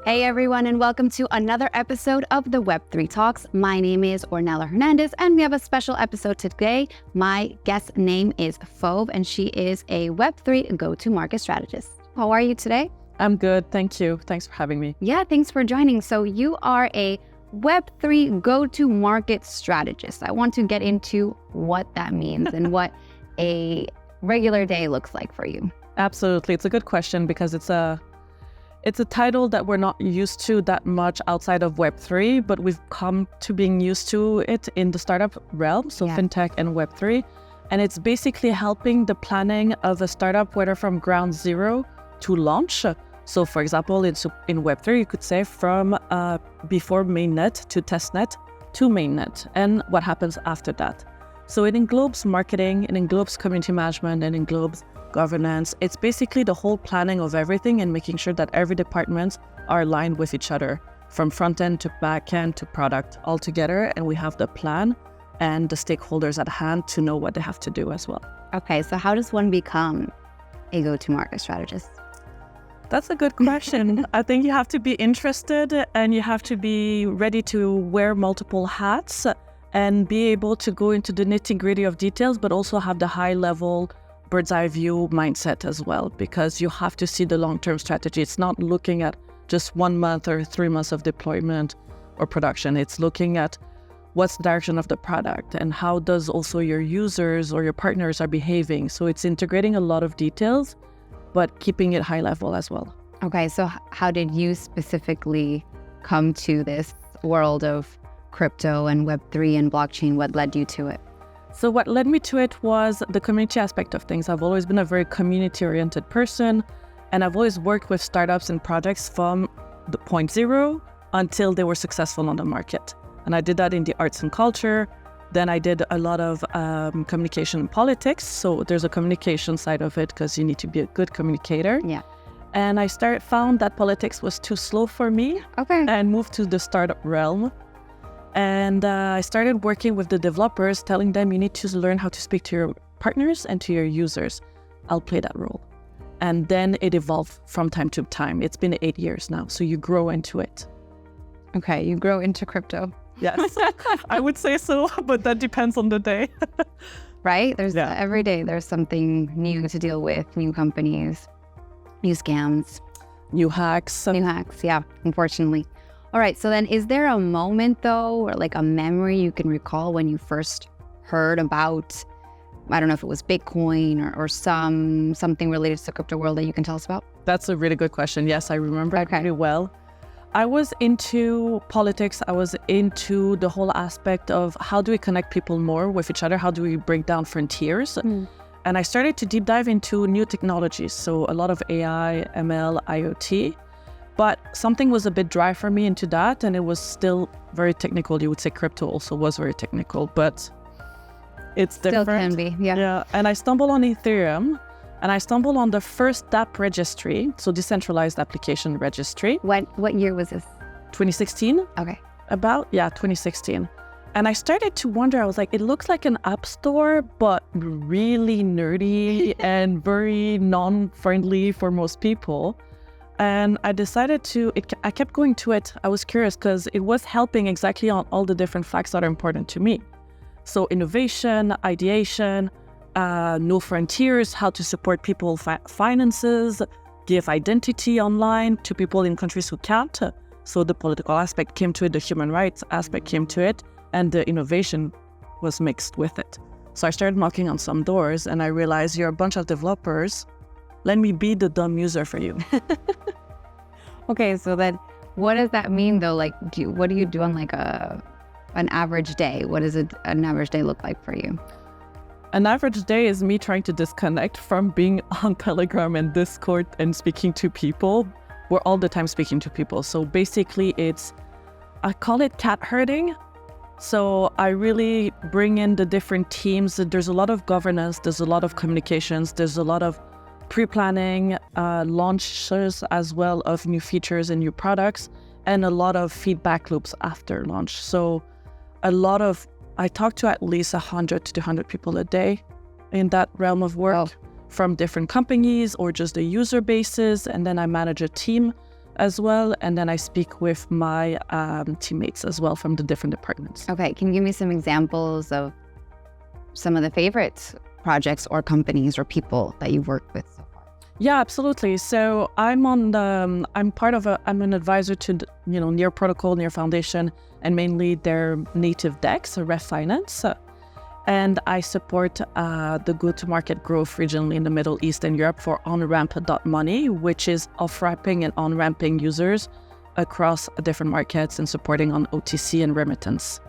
Hey everyone, and welcome to another episode of the Web3 Talks. My name is Ornella Hernandez, and we have a special episode today. My guest name is Fauve, and she is a Web3 go-to-market strategist. How are you today? I'm good, thank you. Thanks for having me. Yeah, thanks for joining. So you are a Web3 go-to-market strategist. I want to get into what that means and what a regular day looks like for you. Absolutely. It's a good question because it's a title that we're not used to that much outside of Web3, but we've come to being used to it in the startup realm, so fintech and Web3. And it's basically helping the planning of a startup, whether from ground zero to launch. So for example, in Web3, you could say from before mainnet to testnet to mainnet, and what happens after that. So it englobes marketing, it englobes community management, and englobes governance. It's basically the whole planning of everything and making sure that every department are aligned with each other, from front end to back end to product all together. And we have the plan and the stakeholders at hand to know what they have to do as well. Okay, so how does one become a go-to-market strategist? That's a good question. I think you have to be interested and you have to be ready to wear multiple hats and be able to go into the nitty-gritty of details, but also have the high-level bird's eye view mindset as well, because you have to see the long-term strategy. It's not looking at just 1 month or 3 months of deployment or production. It's looking at what's the direction of the product and how does also your users or your partners are behaving. So it's integrating a lot of details, but keeping it high level as well. Okay, so how did you specifically come to this world of crypto and Web3 and blockchain? What led you to it? So what led me to it was the community aspect of things. I've always been a very community-oriented person, and I've always worked with startups and projects from the point zero until they were successful on the market. And I did that in the arts and culture. Then I did a lot of communication and politics. So there's a communication side of it because you need to be a good communicator. Yeah. And I found that politics was too slow for me. Okay. And moved to the startup realm. And I started working with the developers, telling them you need to learn how to speak to your partners and to your users. I'll play that role. And then it evolved from time to time. It's been 8 years now, so you grow into it. Okay, you grow into crypto. Yes, I would say so, but that depends on the day. Right? Every day there's something new to deal with, new companies, new scams. New hacks. Yeah, unfortunately. All right, so then is there a moment though, or like a memory you can recall when you first heard about, I don't know if it was Bitcoin or something related to the crypto world that you can tell us about? That's a really good question. Yes, I remember it pretty well. I was into politics. I was into the whole aspect of how do we connect people more with each other? How do we break down frontiers? And I started to deep dive into new technologies. So a lot of AI, ML, IoT. But something was a bit dry for me into that, and it was still very technical. You would say crypto also was very technical, but it's different. Still can be, yeah. Yeah, and I stumbled on Ethereum, and I stumbled on the first DApp registry, so decentralized application registry. What year was this? 2016. Okay. 2016. And I started to wonder, I was like, it looks like an app store, but really nerdy and very non-friendly for most people. And I decided I kept going to it. I was curious because it was helping exactly on all the different facts that are important to me. So innovation, ideation, no frontiers, how to support people finances, give identity online to people in countries who can't. So the political aspect came to it, the human rights aspect came to it, and the innovation was mixed with it. So I started knocking on some doors and I realized you're a bunch of developers. Let me be the dumb user for you. Okay, so then what does that mean though? Like, what do you do on like an average day? What does an average day look like for you? An average day is me trying to disconnect from being on Telegram and Discord and speaking to people. We're all the time speaking to people. So basically I call it cat herding. So I really bring in the different teams. There's a lot of governance, there's a lot of communications, there's a lot of pre-planning, launches as well of new features and new products, and a lot of feedback loops after launch. So I talk to at least 100 to 200 people a day in that realm of work. from different companies or just the user bases. And then I manage a team as well. And then I speak with my teammates as well from the different departments. Okay, can you give me some examples of some of the favorite projects or companies or people that you've worked with so far? Yeah, absolutely. So I'm an advisor to Near Protocol, Near Foundation, and mainly their native DEX, Ref Finance. And I support the go-to-market growth regionally in the Middle East and Europe for OnRamp.money, which is off-ramping and on-ramping users across different markets and supporting on OTC and remittance.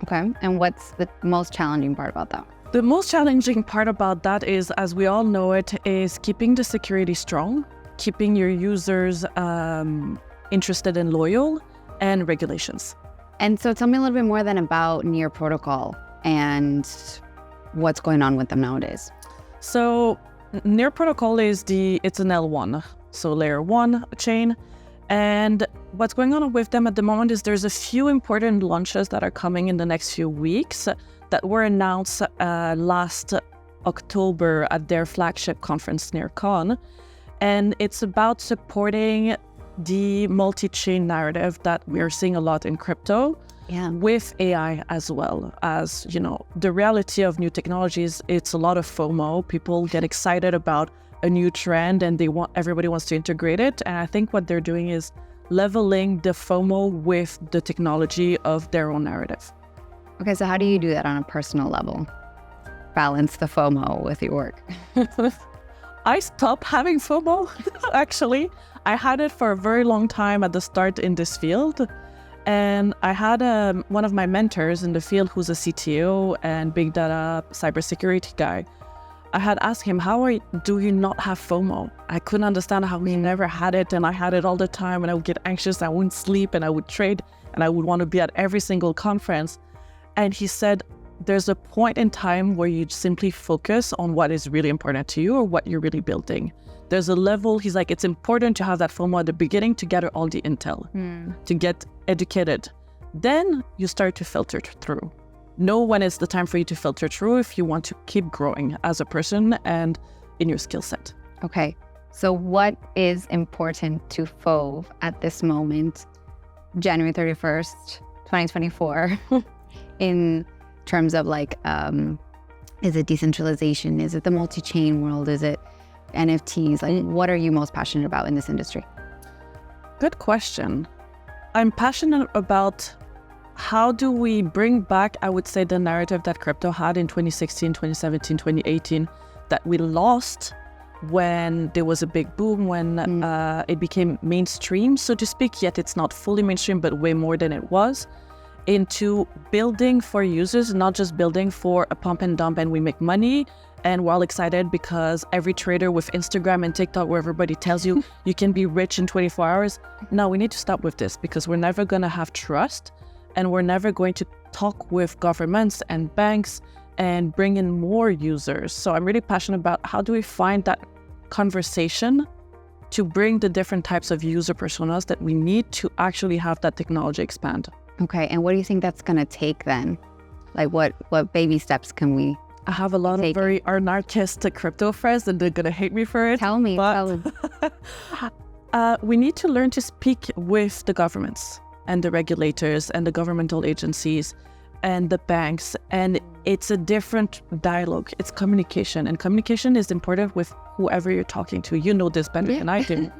Okay, and what's the most challenging part about that? The most challenging part about that is, as we all know it, is keeping the security strong, keeping your users interested and loyal, and regulations. And so tell me a little bit more then about Near Protocol and what's going on with them nowadays. So Near Protocol it's an L1, so layer 1 chain. And what's going on with them at the moment is there's a few important launches that are coming in the next few weeks that were announced last October at their flagship conference, NearCon. And it's about supporting the multi-chain narrative that we're seeing a lot in crypto. Yeah. With AI as well. As the reality of new technologies, it's a lot of FOMO. People get excited about a new trend and everybody wants to integrate it. And I think what they're doing is leveling the FOMO with the technology of their own narrative. Okay, so how do you do that on a personal level? Balance the FOMO with your work. I stopped having FOMO, actually. I had it for a very long time at the start in this field. And I had one of my mentors in the field who's a CTO and big data cybersecurity guy. I had asked him, do you not have FOMO? I couldn't understand how he never had it, and I had it all the time, and I would get anxious, I wouldn't sleep, and I would trade, and I would want to be at every single conference. And he said, there's a point in time where you simply focus on what is really important to you or what you're really building. There's a level, he's like, it's important to have that FOMO at the beginning to gather all the intel, to get educated. Then you start to filter through. Know when it's the time for you to filter through if you want to keep growing as a person and in your skill set. Okay, so what is important to Fauve at this moment, January 31st, 2024, in terms of is it decentralization? Is it the multi-chain world? Is it NFTs? What are you most passionate about in this industry? Good question. I'm passionate about how do we bring back, I would say, the narrative that crypto had in 2016, 2017, 2018, that we lost when there was a big boom, when it became mainstream, so to speak, yet it's not fully mainstream, but way more than it was, into building for users, not just building for a pump and dump and we make money. And we're all excited because every trader with Instagram and TikTok where everybody tells you you can be rich in 24 hours. No, we need to stop with this because we're never going to have trust and we're never going to talk with governments and banks and bring in more users. So I'm really passionate about how do we find that conversation to bring the different types of user personas that we need to actually have that technology expand. Okay, and what do you think that's going to take then? What baby steps can we I have a lot of very anarchist crypto friends and they're going to hate me for it. Tell me. We need to learn to speak with the governments and the regulators and the governmental agencies and the banks. And it's a different dialogue. It's communication. And communication is important with whoever you're talking to. You know this better than I do.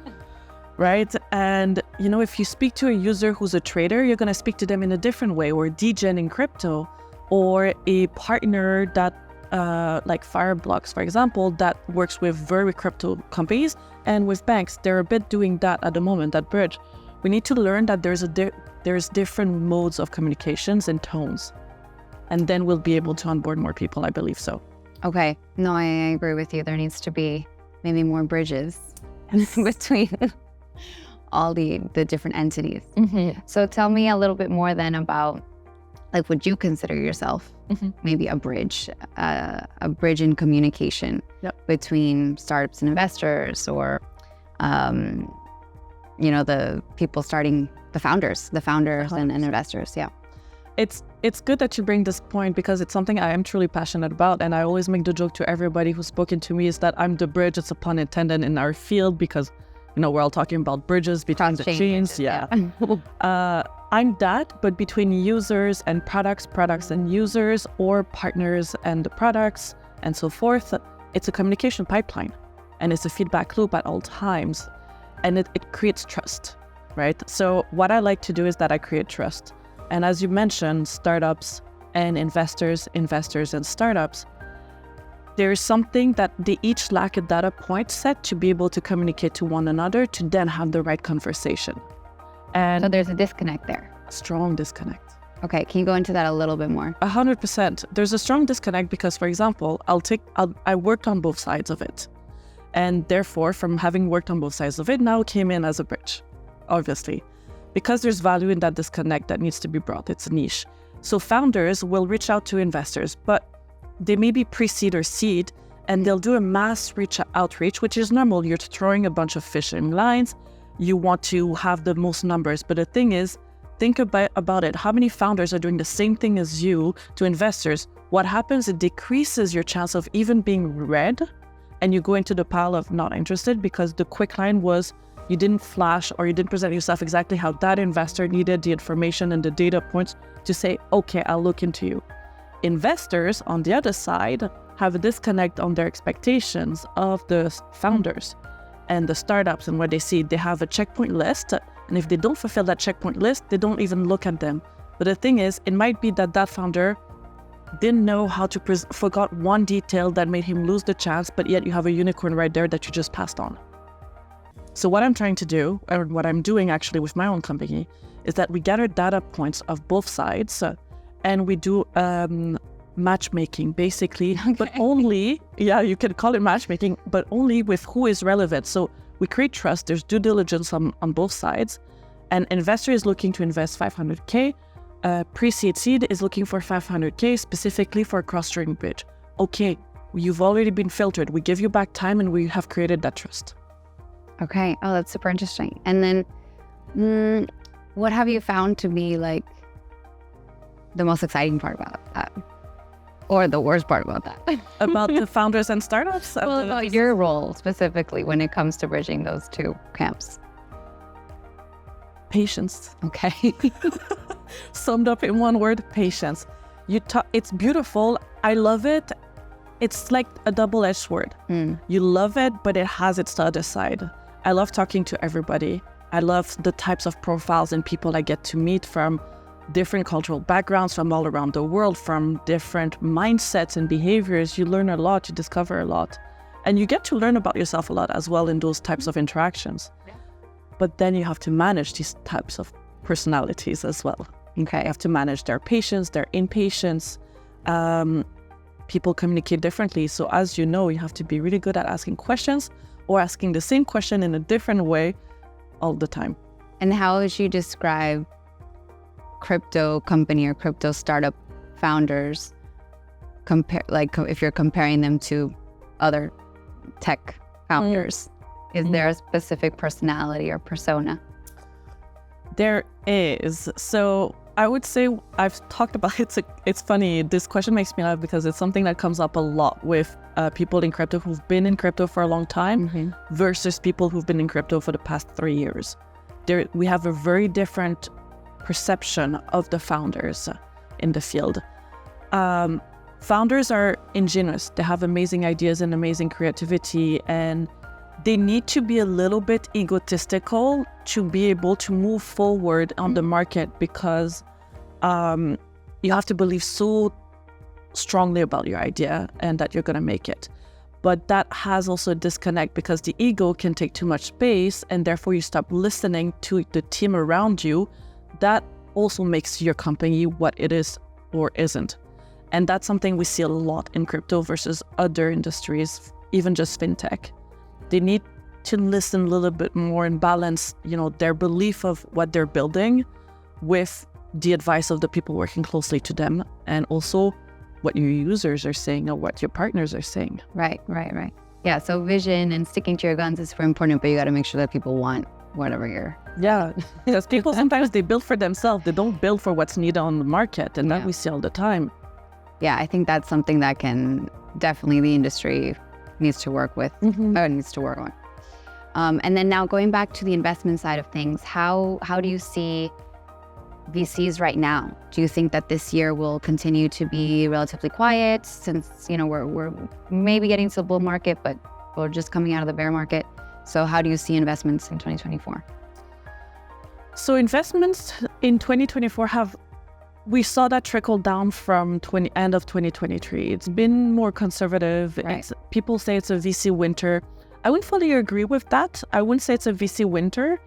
Right? And, if you speak to a user who's a trader, you're going to speak to them in a different way, or a degen in crypto, or a partner that like Fireblocks, for example, that works with very crypto companies and with banks. They're a bit doing that at the moment, that bridge. We need to learn that there's different modes of communications and tones. And then we'll be able to onboard more people, I believe so. Okay. No, I agree with you. There needs to be maybe more bridges between all the different entities. Mm-hmm. So tell me a little bit more then about, would you consider yourself maybe a bridge in communication between startups and investors, or, the people starting, the founders and investors? Yeah. It's good that you bring this point because it's something I am truly passionate about. And I always make the joke to everybody who's spoken to me is that I'm the bridge, it's a pun intended, in our field because we're all talking about bridges between the chains. Yeah. I'm that, but between users and products and users, or partners and the products and so forth, it's a communication pipeline and it's a feedback loop at all times, and it creates trust, right? So what I like to do is that I create trust. And as you mentioned, startups and investors and startups, there is something that they each lack a data point set to be able to communicate to one another to then have the right conversation. And so there's a disconnect there. A strong disconnect. Okay, can you go into that a little bit more? 100%. There's a strong disconnect because, for example, I worked on both sides of it. And therefore, from having worked on both sides of it, now came in as a bridge, obviously. Because there's value in that disconnect that needs to be brought. It's a niche. So founders will reach out to investors, but they may be pre-seed or seed, and they'll do a mass outreach, which is normal. You're throwing a bunch of fishing lines. You want to have the most numbers. But the thing is, think about it. How many founders are doing the same thing as you to investors? What happens? It decreases your chance of even being read, and you go into the pile of not interested because the quick line was you didn't flash or you didn't present yourself exactly how that investor needed the information and the data points to say, okay, I'll look into you. Investors, on the other side, have a disconnect on their expectations of the founders and the startups, and what they see, they have a checkpoint list, and if they don't fulfill that checkpoint list, they don't even look at them. But the thing is, it might be that founder didn't know how to forgot one detail that made him lose the chance, but yet you have a unicorn right there that you just passed on. So what I'm trying to do, or what I'm doing actually with my own company, is that we gather data points of both sides, and we do matchmaking, basically, okay. But only, you can call it matchmaking, but only with who is relevant. So we create trust, there's due diligence on both sides. An investor is looking to invest 500K, pre-seed seed is looking for 500K specifically for a cross-string bridge. Okay, you've already been filtered. We give you back time and we have created that trust. Okay, oh, that's super interesting. And then what have you found to be like the most exciting part about that? Or the worst part about that? About the founders and startups? Well, about your role specifically when it comes to bridging those two camps. Patience. Okay. Summed up in one word, patience. It's beautiful. I love it. It's like a double-edged sword. You love it, but it has its other side. I love talking to everybody. I love the types of profiles and people I get to meet from different cultural backgrounds, from all around the world, from different mindsets and behaviors. You learn a lot, you discover a lot. And you get to learn about yourself a lot as well in those types of interactions. Yeah. But then you have to manage these types of personalities as well. Okay. You have to manage their patience, their impatience. People communicate differently. So as you know, you have to be really good at asking questions or asking the same question in a different way all the time. And how would you describe crypto company or crypto startup founders if you're comparing them to other tech founders? Is there a specific personality or persona? There is. So I would say I've talked about it. It's funny. This question makes me laugh because it's something that comes up a lot with people in crypto who've been in crypto for a long time versus people who've been in crypto for the past 3 years. We have a very different perception of the founders in the field. Founders are ingenious. They have amazing ideas and amazing creativity, and they need to be a little bit egotistical to be able to move forward on the market because you have to believe so strongly about your idea and that you're going to make it. But that has also a disconnect because the ego can take too much space, and therefore you stop listening to the team around you. That also makes your company what it is or isn't. And that's something we see a lot in crypto versus other industries, even just fintech. They need to listen a little bit more and balance, their belief of what they're building with the advice of the people working closely to them, and also what your users are saying or what your partners are saying. Right. Yeah, so vision and sticking to your guns is super important, but you got to make sure that people want whatever you're... Yeah, because people sometimes they build for themselves. They don't build for what's needed on the market, and that we see all the time. Yeah, I think that's something that can definitely the industry needs to work with, or needs to work on. And then now going back to the investment side of things, how do you see VCs right now? Do you think that this year will continue to be relatively quiet since, we're maybe getting to the bull market, but we're just coming out of the bear market? So how do you see investments in 2024? So investments in 2024 we saw that trickle down from end of 2023. It's been more conservative. Right. People say it's a VC winter. I wouldn't fully agree with that. I wouldn't say it's a VC winter.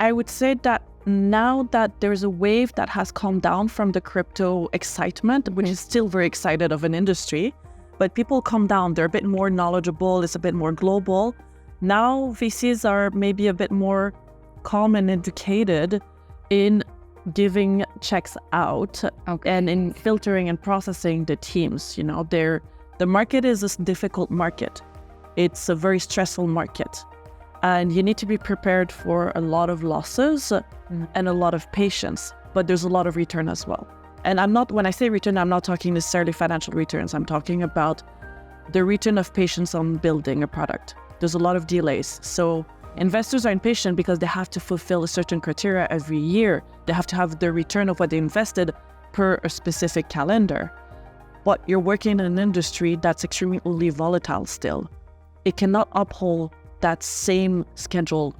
I would say that now that there's a wave that has calmed down from the crypto excitement, which is still very excited of an industry, but people calm down. They're a bit more knowledgeable. It's a bit more global. Now VCs are maybe a bit more calm and educated in giving checks out and in filtering and processing the teams. The market is a difficult market. It's a very stressful market. And you need to be prepared for a lot of losses and a lot of patience, but there's a lot of return as well. And when I say return, I'm not talking necessarily financial returns. I'm talking about the return of patience on building a product. There's a lot of delays. So investors are impatient because they have to fulfill a certain criteria every year. They have to have the return of what they invested per a specific calendar. But you're working in an industry that's extremely volatile still. It cannot uphold that same schedule.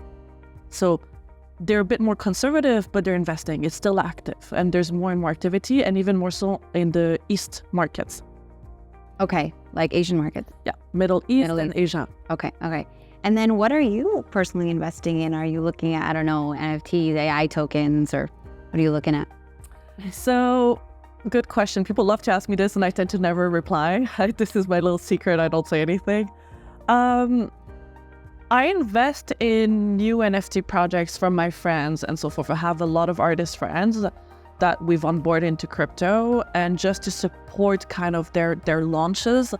So they're a bit more conservative, but they're investing. It's still active, and there's more and more activity, and even more so in the East markets. Okay, like Asian markets. Yeah, Middle East and Asia. Okay. And then what are you personally investing in? Are you looking at, NFTs, AI tokens, or what are you looking at? So, good question. People love to ask me this, and I tend to never reply. This is my little secret. I don't say anything. I invest in new NFT projects from my friends and so forth. I have a lot of artist friends that we've onboarded into crypto, and just to support kind of their launches,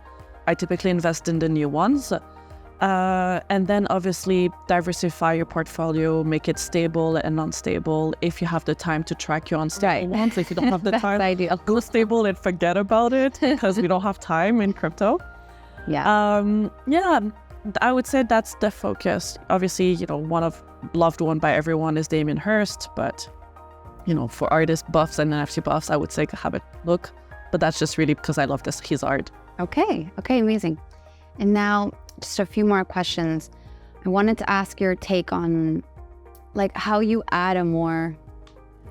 I typically invest in the new ones. And then obviously diversify your portfolio, make it stable and unstable. If you have the time to track your unstable ones, if you don't have the time, ideal. Go stable and forget about it because we don't have time in crypto. Yeah. I would say that's the focus. Obviously, loved one by everyone is Damien Hirst, but for artist buffs and NFT buffs, I would say have a look. But that's just really because I love his art. Okay, amazing. And now just a few more questions. I wanted to ask your take on how you add a more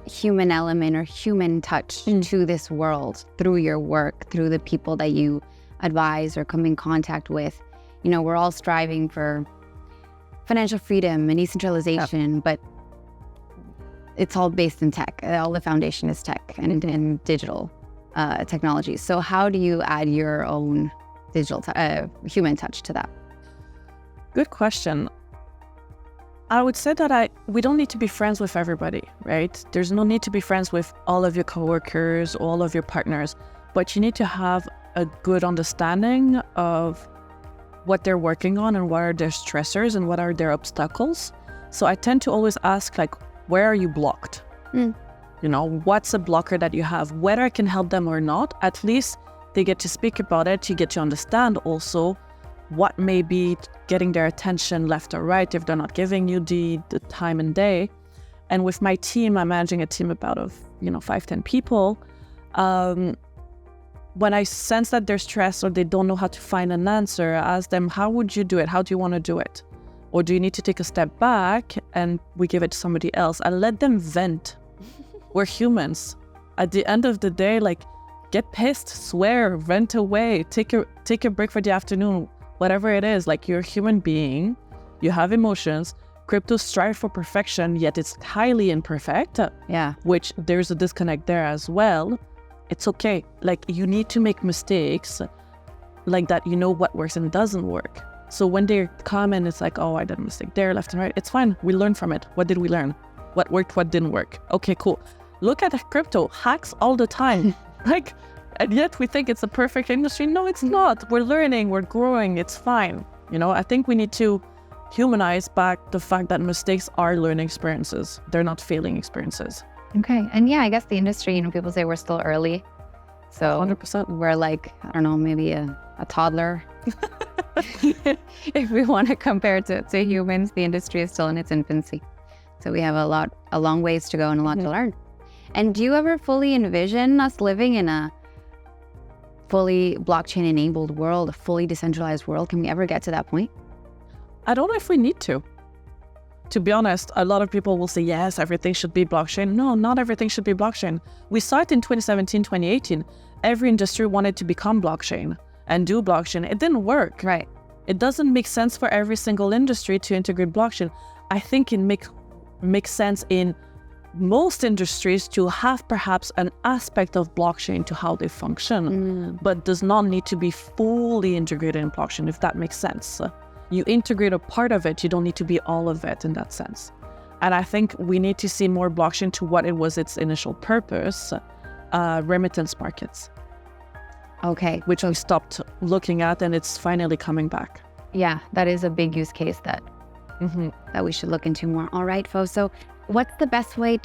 human element or human touch to this world through your work, through the people that you advise or come in contact with. We're all striving for financial freedom and decentralization, but it's all based in tech. All the foundation is tech and digital technology. So how do you add your own digital human touch to that? Good question. I would say that we don't need to be friends with everybody, right? There's no need to be friends with all of your coworkers, all of your partners, but you need to have a good understanding of what they're working on and what are their stressors and what are their obstacles. So I tend to always ask, where are you blocked? What's a blocker that you have? Whether I can help them or not, at least they get to speak about it. You get to understand also what may be getting their attention left or right if they're not giving you the time and day. And with my team, I'm managing a team about 5-10 people. When I sense that they're stressed or they don't know how to find an answer, I ask them, how would you do it? How do you want to do it? Or do you need to take a step back and we give it to somebody else? I let them vent. We're humans. At the end of the day, get pissed, swear, vent away, take a break for the afternoon, whatever it is. You're a human being, you have emotions. Crypto strive for perfection, yet it's highly imperfect. Yeah. Which there's a disconnect there as well. It's okay. You need to make mistakes that, what works and doesn't work. So when they come and it's oh, I did a mistake there, left and right, it's fine. We learn from it. What did we learn? What worked, what didn't work? Okay, cool. Look at crypto, hacks all the time. And yet we think it's a perfect industry. No, it's not. We're learning, we're growing, it's fine. I think we need to humanize back the fact that mistakes are learning experiences. They're not failing experiences. Okay. And yeah, I guess the industry, people say we're still early. So 100%. We're maybe a toddler if we want to compare to humans, the industry is still in its infancy. So we have a long ways to go and a lot to learn. And do you ever fully envision us living in a fully blockchain-enabled world, a fully decentralized world? Can we ever get to that point? I don't know if we need to. To be honest, a lot of people will say, yes, everything should be blockchain. No, not everything should be blockchain. We saw it in 2017, 2018. Every industry wanted to become blockchain and do blockchain. It didn't work. Right. It doesn't make sense for every single industry to integrate blockchain. I think it makes sense in most industries to have perhaps an aspect of blockchain to how they function, but does not need to be fully integrated in blockchain, if that makes sense. You integrate a part of it, you don't need to be all of it in that sense. And I think we need to see more blockchain to what it was its initial purpose, remittance markets. Okay. Which we stopped looking at, and it's finally coming back. Yeah, that is a big use case that we should look into more. All right, Fauve. So what's the best way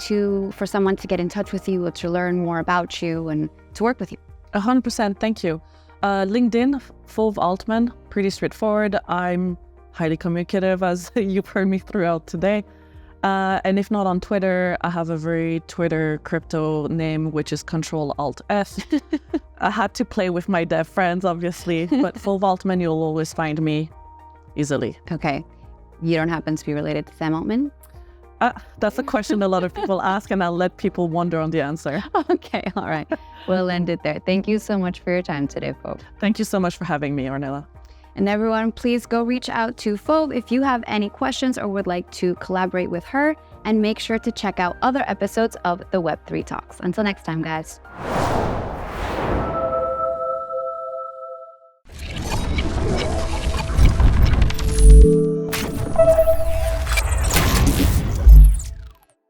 for someone to get in touch with you, or to learn more about you and to work with you? 100%, thank you. LinkedIn, Fauve Altman, pretty straightforward. I'm highly communicative, as you've heard me throughout today. And if not on Twitter, I have a very Twitter crypto name, which is Control-Alt-F. I had to play with my dev friends, obviously, but Fauve Altman, you'll always find me easily. Okay. You don't happen to be related to Sam Altman? That's a question a lot of people ask, and I'll let people wonder on the answer. Okay, all right. We'll end it there. Thank you so much for your time today, Fauve. Thank you so much for having me, Ornella. And everyone, please go reach out to Fauve if you have any questions or would like to collaborate with her. And make sure to check out other episodes of the Web3 Talks. Until next time, guys.